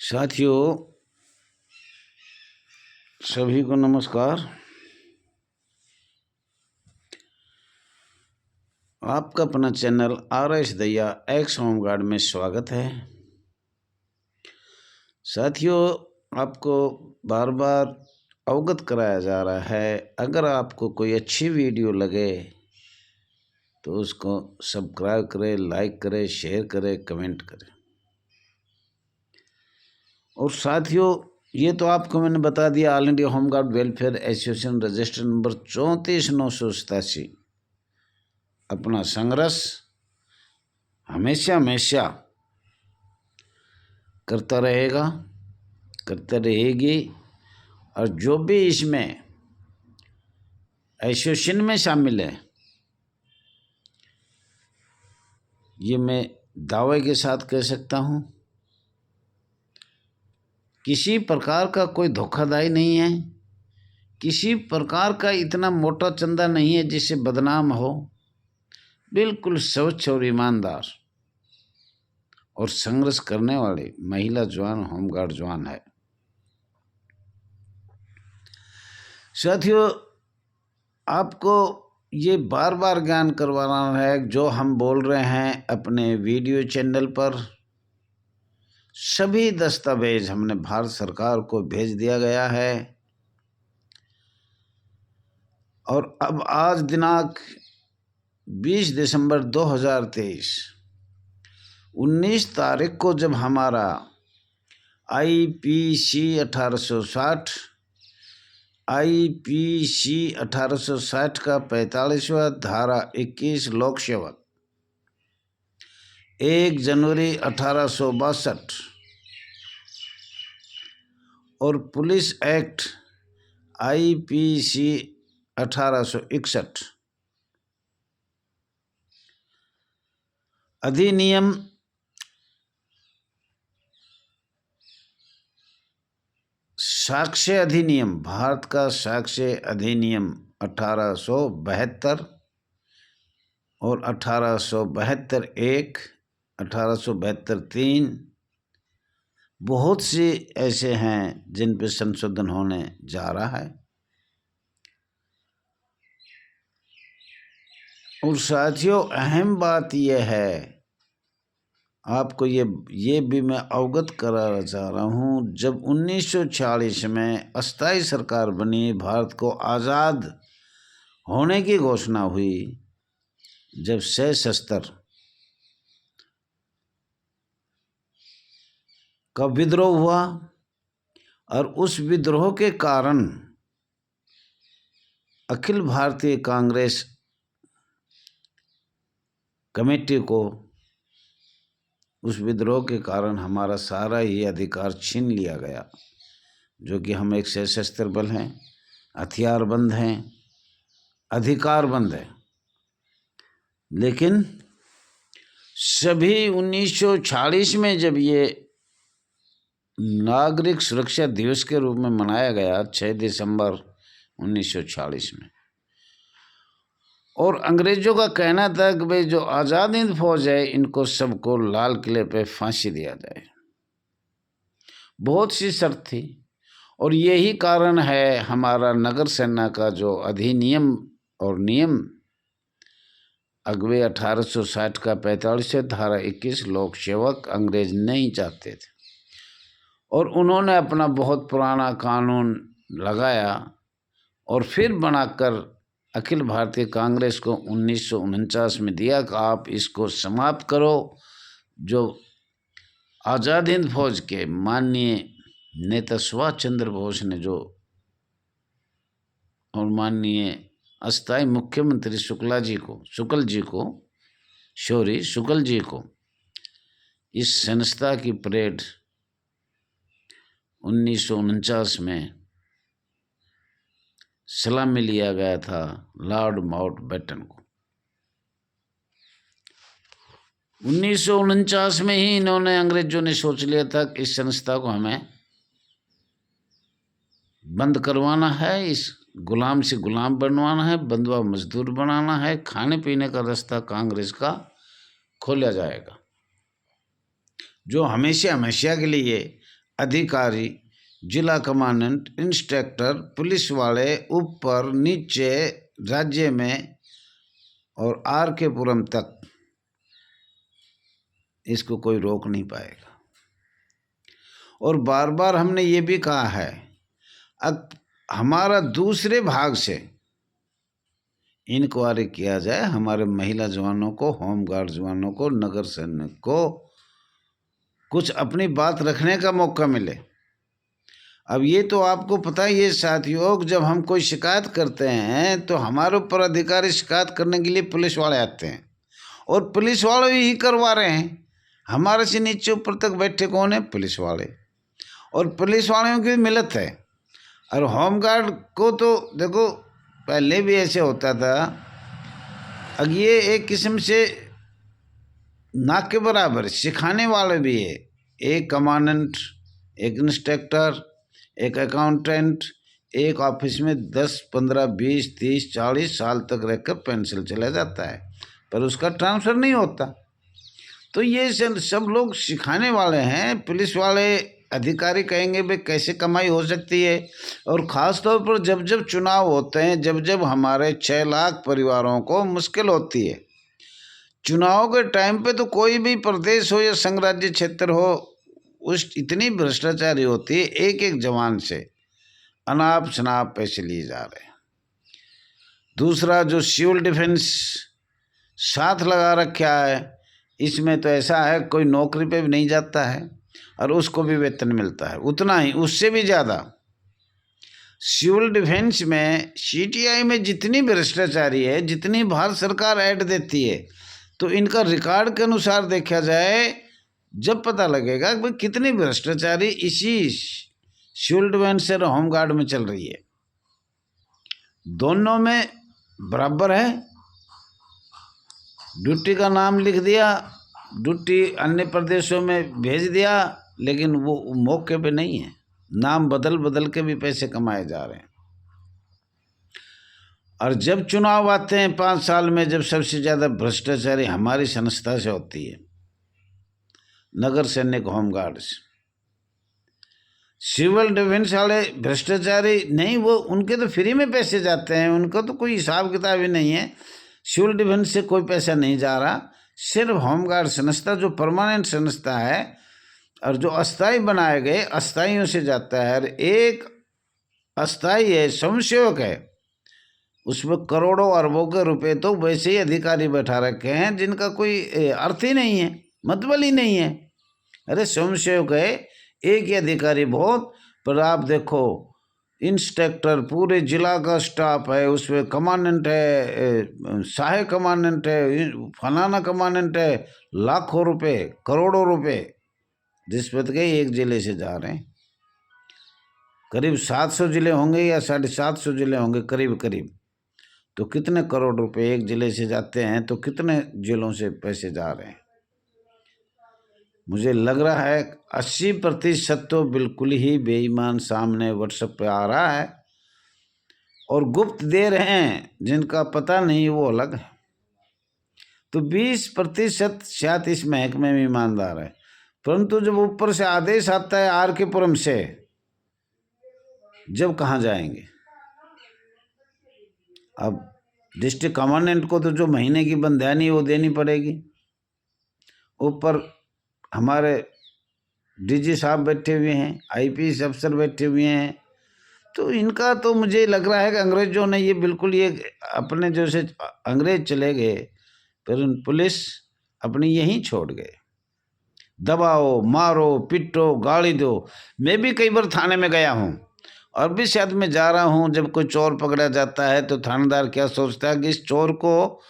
साथियों, सभी को नमस्कार। आपका अपना चैनल RS दैया एक्स होमगार्ड में स्वागत है। साथियों, आपको बार बार अवगत कराया जा रहा है, अगर आपको कोई अच्छी वीडियो लगे तो उसको सब्सक्राइब करें, लाइक करें, शेयर करें, कमेंट करें। और साथियों, ये तो आपको मैंने बता दिया, all India home guard welfare association register number 34,987 अपना संघर्ष हमेशा हमेशा करता रहेगा, करता रहेगी। और जो भी इसमें एसोसिएशन में शामिल है, ये मैं दावे के साथ कह सकता हूँ, किसी प्रकार का कोई धोखाधड़ी नहीं है, किसी प्रकार का इतना मोटा चंदा नहीं है जिससे बदनाम हो। बिल्कुल स्वच्छ और ईमानदार और संघर्ष करने वाले महिला जवान होमगार्ड जवान है। साथियों, आपको ये बार बार ज्ञान करवाना है, जो हम बोल रहे हैं अपने वीडियो चैनल पर, सभी दस्तावेज हमने भारत सरकार को भेज दिया गया है। और अब आज दिनांक 20 दिसंबर 2023 19 तारीख को जब हमारा IPC 1860 का 45वां धारा 21 लोक सेवक 1 जनवरी 1862 और पुलिस एक्ट IPC 1861 अधिनियम साक्ष्य अधिनियम, भारत का साक्ष्य अधिनियम 1872 और 1872(1), 1872(3) बहुत से ऐसे हैं जिन पर संशोधन होने जा रहा है। और साथियों, अहम बात यह है, आपको ये भी मैं अवगत कराना चाह रहा हूँ, जब 1946 में अस्थायी सरकार बनी, भारत को आज़ाद होने की घोषणा हुई, जब सशस्त्र का विद्रोह हुआ और उस विद्रोह के कारण अखिल भारतीय कांग्रेस कमेटी को, उस विद्रोह के कारण हमारा सारा ही अधिकार छीन लिया गया, जो कि हम एक सशस्त्र बल हैं, हथियारबंद हैं, अधिकारबंद है। लेकिन सभी 1946 में जब ये नागरिक सुरक्षा दिवस के रूप में मनाया गया, 6 दिसंबर 1946 में, और अंग्रेजों का कहना था कि भाई जो आज़ाद हिंद फौज है, इनको सबको लाल किले पे फांसी दिया जाए। बहुत सी शर्त थी, और यही कारण है हमारा नगर सेना का जो अधिनियम और नियम अगवे 1860 का 45 धारा 21 लोक सेवक अंग्रेज नहीं चाहते थे, और उन्होंने अपना बहुत पुराना कानून लगाया और फिर बनाकर अखिल भारतीय कांग्रेस को 1949 में दिया कि आप इसको समाप्त करो। जो आज़ाद हिंद फौज के माननीय नेता सुभाष चंद्र बोस ने जो, और माननीय अस्थायी मुख्यमंत्री शुक्ल जी को इस संस्था की परेड 1949 में सलामी लिया गया था लॉर्ड माउंटबेटन को। 1949 में ही इन्होंने, अंग्रेजों ने सोच लिया था कि इस संस्था को हमें बंद करवाना है, इस गुलाम से गुलाम बनवाना है, बंधुआ मजदूर बनाना है, खाने पीने का रास्ता कांग्रेस का खोला जाएगा, जो हमेशा हमेशा के लिए अधिकारी, जिला कमांडेंट, इंस्पेक्टर, पुलिस वाले, ऊपर नीचे, राज्य में और आर के पुरम तक इसको कोई रोक नहीं पाएगा। और बार बार हमने ये भी कहा है, अब हमारा दूसरे भाग से इंक्वायरी किया जाए, हमारे महिला जवानों को, होमगार्ड जवानों को, नगर सैनिक को कुछ अपनी बात रखने का मौका मिले। अब ये तो आपको पता ही है साथियों, जब हम कोई शिकायत करते हैं तो हमारे ऊपर अधिकारी शिकायत करने के लिए पुलिस वाले आते हैं, और पुलिस वाले ही करवा रहे हैं। हमारे से नीचे ऊपर तक बैठे कौन है? पुलिस वाले, और पुलिस वालों की मिलत है। और होमगार्ड को तो देखो पहले भी ऐसे होता था, अब ये एक किस्म से ना के बराबर सिखाने वाले भी है। एक कमांडेंट, एक इंस्पेक्टर, एक अकाउंटेंट, एक ऑफिस में 10, 15, 20, 30, 40 साल तक रहकर पेंशन चला जाता है, पर उसका ट्रांसफ़र नहीं होता। तो ये सब लोग सिखाने वाले हैं। पुलिस वाले अधिकारी कहेंगे भाई कैसे कमाई हो सकती है। और ख़ास तौर पर जब जब चुनाव होते हैं, जब जब हमारे 6 लाख परिवारों को मुश्किल होती है, चुनाव के टाइम पे तो कोई भी प्रदेश हो या संघ राज्य क्षेत्र हो, उस इतनी भ्रष्टाचारी होती है, एक एक जवान से अनाप शनाप पैसे लिए जा रहे हैं। दूसरा जो सिविल डिफेंस साथ लगा रखा है, इसमें तो ऐसा है कोई नौकरी पे भी नहीं जाता है और उसको भी वेतन मिलता है उतना ही, उससे भी ज़्यादा। सिविल डिफेंस में, सीटीआई में जितनी भ्रष्टाचारी है, जितनी भारत सरकार ऐड देती है, तो इनका रिकॉर्ड के अनुसार देखा जाए, जब पता लगेगा कि कितनी भ्रष्टाचारी इसी सिविल डिफेंस और होमगार्ड में चल रही है। दोनों में बराबर है। ड्यूटी का नाम लिख दिया, ड्यूटी अन्य प्रदेशों में भेज दिया, लेकिन वो मौके पे नहीं है, नाम बदल बदल के भी पैसे कमाए जा रहे हैं। और जब चुनाव आते हैं 5 साल में, जब सबसे ज़्यादा भ्रष्टाचारी हमारी संस्था से होती है, नगर सैनिक, होमगार्ड से। सिविल डिफेंस वाले भ्रष्टाचारी नहीं, वो उनके तो फ्री में पैसे जाते हैं, उनका तो कोई हिसाब किताब ही नहीं है। सिविल डिफेंस से कोई पैसा नहीं जा रहा, सिर्फ होमगार्ड संस्था जो परमानेंट संस्था है और जो अस्थाई बनाए गए अस्थाइयों से जाता है। और एक अस्थाई है, स्वयंसेवक है, उसमें करोड़ों अरबों के रुपए तो वैसे ही अधिकारी बैठा रखे हैं जिनका कोई अर्थ ही नहीं है, मतलब ही नहीं है। अरे स्वयंसेवक है, एक ही अधिकारी बहुत, पर आप देखो इंस्पेक्टर, पूरे जिला का स्टाफ है, उसमें कमांडेंट है, सहायक कमांडेंट है, फलाना कमांडेंट है, लाखों रुपए, करोड़ों रुपए रिश्वत के एक जिले से जा रहे हैं। करीब 700 जिले होंगे या 750 जिले होंगे करीब करीब, तो कितने करोड़ रुपए एक जिले से जाते हैं, तो कितने जिलों से पैसे जा रहे हैं। मुझे लग रहा है 80% तो बिल्कुल ही बेईमान सामने व्हाट्सएप पे आ रहा है, और गुप्त दे रहे हैं जिनका पता नहीं, वो अलग है। तो 20% शायद इस महकमे में ईमानदार है, परंतु जब ऊपर से आदेश आता है आर के पुरम से, जब कहाँ जाएंगे। अब डिस्ट्रिक्ट कमांडेंट को तो जो महीने की बंदयानी वो देनी पड़ेगी, ऊपर हमारे डीजी साहब बैठे हुए हैं, आईपीएस अफसर बैठे हुए हैं। तो इनका तो मुझे लग रहा है कि अंग्रेजों ने ये बिल्कुल ये अपने जैसे अंग्रेज चले गए, पर पुलिस अपनी यहीं छोड़ गए। दबाओ, मारो, पिटो, गाली दो। मैं भी कई बार थाने में गया हूँ, और भी शायद मैं जा रहा हूँ, जब कोई चोर पकड़ा जाता है तो थानेदार क्या सोचता है कि इस चोर को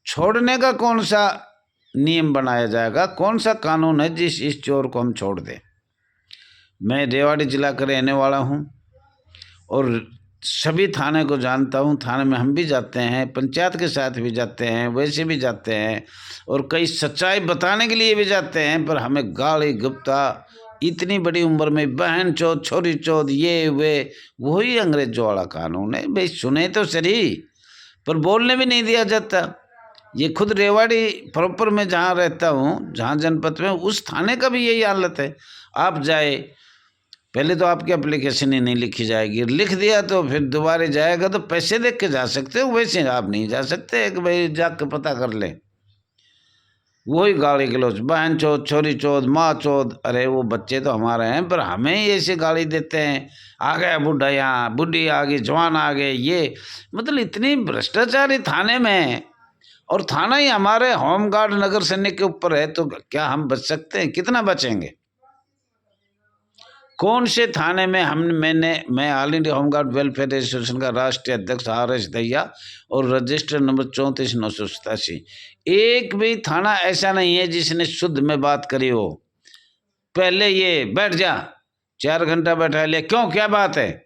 छोड़ने का कौन सा नियम बनाया जाएगा, कौन सा कानून है जिस इस चोर को हम छोड़ दें। मैं रेवाड़ी जिला का रहने वाला हूँ और सभी थाने को जानता हूँ। थाने में हम भी जाते हैं, पंचायत के साथ भी जाते हैं, वैसे भी जाते हैं, और कई सच्चाई बताने के लिए भी जाते हैं, पर हमें गाली गुप्ता, इतनी बड़ी उम्र में बहन चौथ, छोरी चौथ, ये वे, वही अंग्रेजों वाला कानून है भाई। सुने तो सही, पर बोलने भी नहीं दिया जाता। ये खुद रेवाड़ी प्रॉपर में जहाँ रहता हूँ, जहाँ जनपद में, उस थाने का भी यही हालत है। आप जाए पहले तो आपकी एप्लीकेशन ही नहीं लिखी जाएगी, लिख दिया तो फिर दोबारा जाएगा तो पैसे देख के जा सकते हो, वैसे आप नहीं जा सकते कि भाई जाके पता कर ले। वही गाली गलौज, बहन चौथ, छोरी चौथ, माँ चौथ। अरे वो बच्चे तो हमारे हैं, पर हमें ही ऐसे गाली देते हैं। आ गया बुढ़ा, यहाँ बुढ़ी आ गई, जवान आ गए, ये मतलब इतनी भ्रष्टाचारी थाने में, और थाना ही हमारे होमगार्ड नगर सैनिक के ऊपर है, तो क्या हम बच सकते हैं? कितना बचेंगे? कौन से थाने में मैं all India home guard welfare association का राष्ट्रीय अध्यक्ष RS दहिया और रजिस्टर नंबर 34,987, एक भी थाना ऐसा नहीं है जिसने शुद्ध में बात करी हो। पहले ये बैठ जा, 4 घंटा बैठा लिया, क्यों, क्या बात है,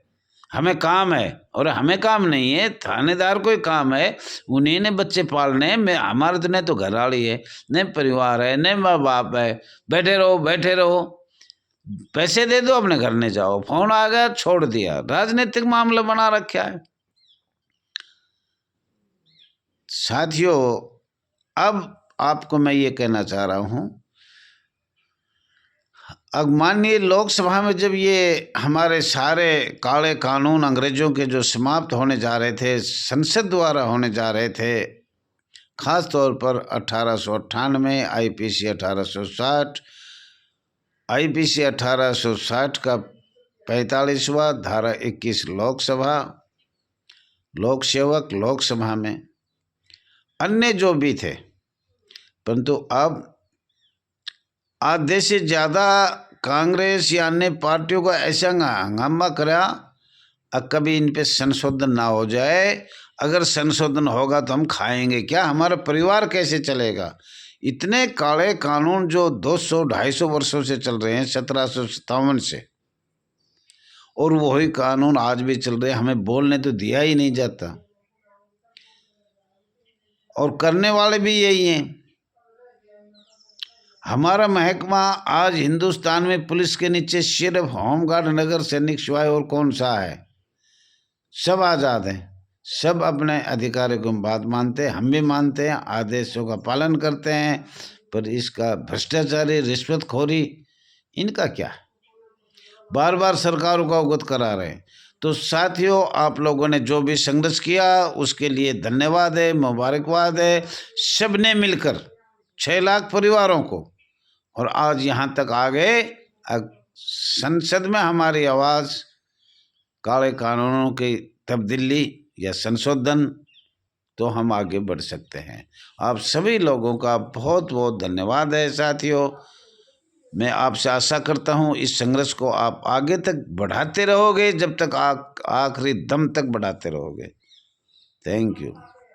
हमें काम है। और हमें काम नहीं है, थानेदार को ही काम है, उन्हीं ने बच्चे पालने में। हमारे तो न तो घरवाली है, न परिवार है, न माँ बाप है। बैठे रहो बैठे रहो, पैसे दे दो, अपने घर ने जाओ, फोन आ गया छोड़ दिया, राजनीतिक मामला बना रखा है। साथियों, अब आपको मैं ये कहना चाह रहा हूं, अब माननीय लोकसभा में जब ये हमारे सारे काले कानून अंग्रेजों के जो समाप्त होने जा रहे थे, संसद द्वारा होने जा रहे थे, खास तौर पर 1898 IPC 1860, IPC 1860 का 45वां धारा 21 लोकसभा, लोक सेवक लोकसभा में, अन्य जो भी थे, परंतु अब आधे से ज़्यादा कांग्रेस या अन्य पार्टियों का ऐसा हंगामा करा, अब कभी इन पे संशोधन ना हो जाए। अगर संशोधन होगा तो हम खाएंगे क्या, हमारा परिवार कैसे चलेगा? इतने काले कानून जो 200-250 वर्षों से चल रहे हैं, 1757 से, और वही कानून आज भी चल रहे हैं, हमें बोलने तो दिया ही नहीं जाता, और करने वाले भी यही हैं। हमारा महकमा आज हिंदुस्तान में पुलिस के नीचे सिर्फ होमगार्ड नगर सैनिक सिवाय और कौन सा है? सब आज़ाद हैं, सब अपने अधिकारियों को बात मानते हैं, हम भी मानते हैं, आदेशों का पालन करते हैं, पर इसका भ्रष्टाचारी, रिश्वतखोरी, इनका क्या? बार बार सरकारों को अवगत करा रहे हैं। तो साथियों, आप लोगों ने जो भी संघर्ष किया उसके लिए धन्यवाद है, मुबारकबाद है। सबने मिलकर 6 लाख परिवारों को, और आज यहाँ तक आ गए। संसद में हमारी आवाज़ काले कानूनों की तब्दीली या संशोधन, तो हम आगे बढ़ सकते हैं। आप सभी लोगों का बहुत बहुत धन्यवाद है। साथियों, मैं आपसे आशा करता हूँ इस संघर्ष को आप आगे तक बढ़ाते रहोगे, जब तक आखिरी दम तक बढ़ाते रहोगे। Thank you.